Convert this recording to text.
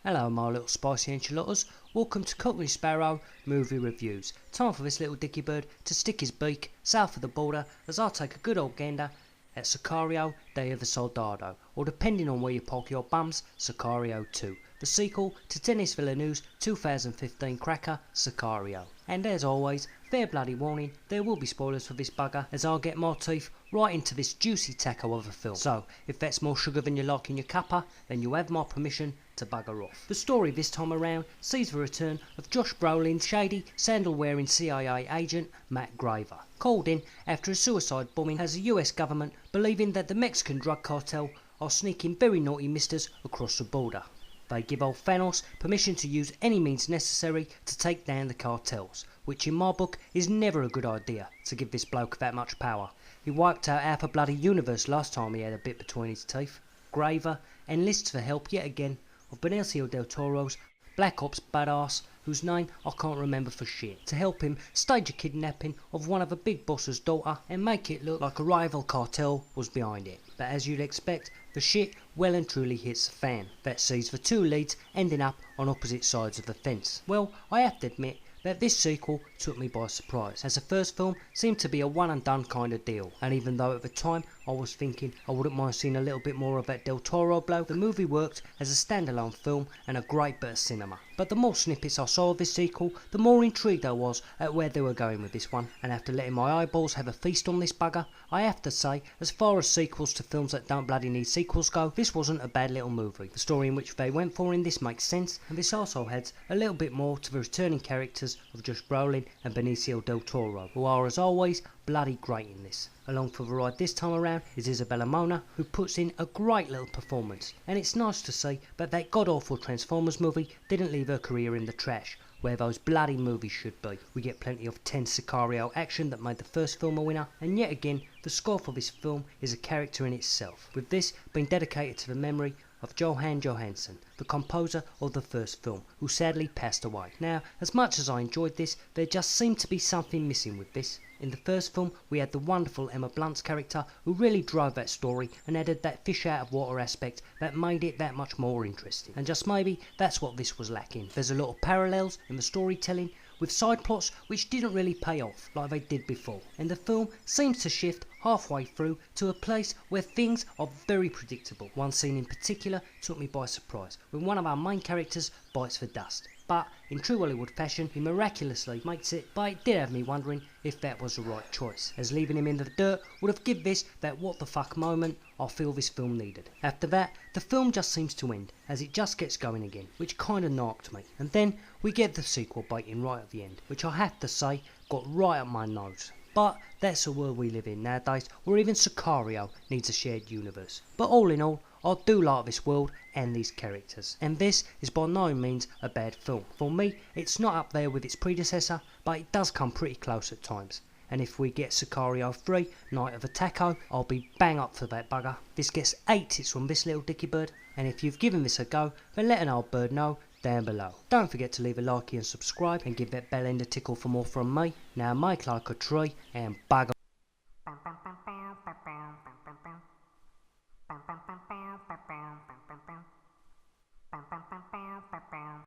Hello my little spicy enchiladas, welcome to Cockney Sparrow Movie Reviews. Time for this little dicky bird to stick his beak south of the border as I take a good old gander at Sicario, Day of the Soldado, or depending on where you park your bums, Sicario 2, the sequel to Denis Villeneuve's 2015 cracker, Sicario. And as always, fair bloody warning, there will be spoilers for this bugger as I'll get my teeth right into this juicy taco of a film. So, if that's more sugar than you like in your cuppa, then you have my permission to bugger off. The story this time around sees the return of Josh Brolin's shady, sandal-wearing CIA agent, Matt Graver, called in after a suicide bombing has the US government believing that the Mexican drug cartel are sneaking very naughty misters across the border. They give old Thanos permission to use any means necessary to take down the cartels, which in my book is never a good idea to give this bloke that much power. He wiped out half a bloody universe last time he had a bit between his teeth. Graver enlists the help yet again of Benicio del Toro's Black Ops badass, whose name I can't remember for shit, to help him stage a kidnapping of one of the big boss's daughter and make it look like a rival cartel was behind it. But as you'd expect, the shit well and truly hits the fan. That sees the two leads ending up on opposite sides of the fence. Well, I have to admit that this sequel took me by surprise, as the first film seemed to be a one and done kind of deal, and even though at the time I was thinking I wouldn't mind seeing a little bit more of that Del Toro bloke, the movie worked as a standalone film and a great bit of cinema. But the more snippets I saw of this sequel, the more intrigued I was at where they were going with this one, and after letting my eyeballs have a feast on this bugger, I have to say, as far as sequels to films that don't bloody need sequels go, this wasn't a bad little movie. The story in which they went for in this makes sense, and this also adds a little bit more to the returning characters of Josh Brolin and Benicio del Toro, who are as always bloody great in this. Along for the ride this time around is Isabella Mona, who puts in a great little performance, and it's nice to see that that god-awful Transformers movie didn't leave her career in the trash, where those bloody movies should be. We get plenty of tense Sicario action that made the first film a winner, and yet again, the score for this film is a character in itself, with this being dedicated to the memory of Johan Johansson, the composer of the first film, who sadly passed away. Now, as much as I enjoyed this, there just seemed to be something missing with this. In the first film, we had the wonderful Emma Blunt's character who really drove that story and added that fish out of water aspect that made it that much more interesting. And just maybe, that's what this was lacking. There's a lot of parallels in the storytelling, with side plots which didn't really pay off like they did before. And the film seems to shift halfway through to a place where things are very predictable. One scene in particular took me by surprise, when one of our main characters bites the dust. But in true Hollywood fashion, he miraculously makes it, but it did have me wondering if that was the right choice, as leaving him in the dirt would have given this that what the fuck moment I feel this film needed. After that, the film just seems to end, as it just gets going again, which kinda knocked me. And then we get the sequel baiting right at the end, which I have to say got right up my nose. But that's the world we live in nowadays, where even Sicario needs a shared universe. But all in all, I do like this world and these characters, and this is by no means a bad film. For me, it's not up there with its predecessor, but it does come pretty close at times. And if we get Sicario 3, Night of the Taco, I'll be bang up for that bugger. This gets 8 tits from this little dicky bird, and if you've given this a go, then let an old bird know down below. Don't forget to leave a like and subscribe, and give that bell end a tickle for more from me. Now make like a tree and bugger.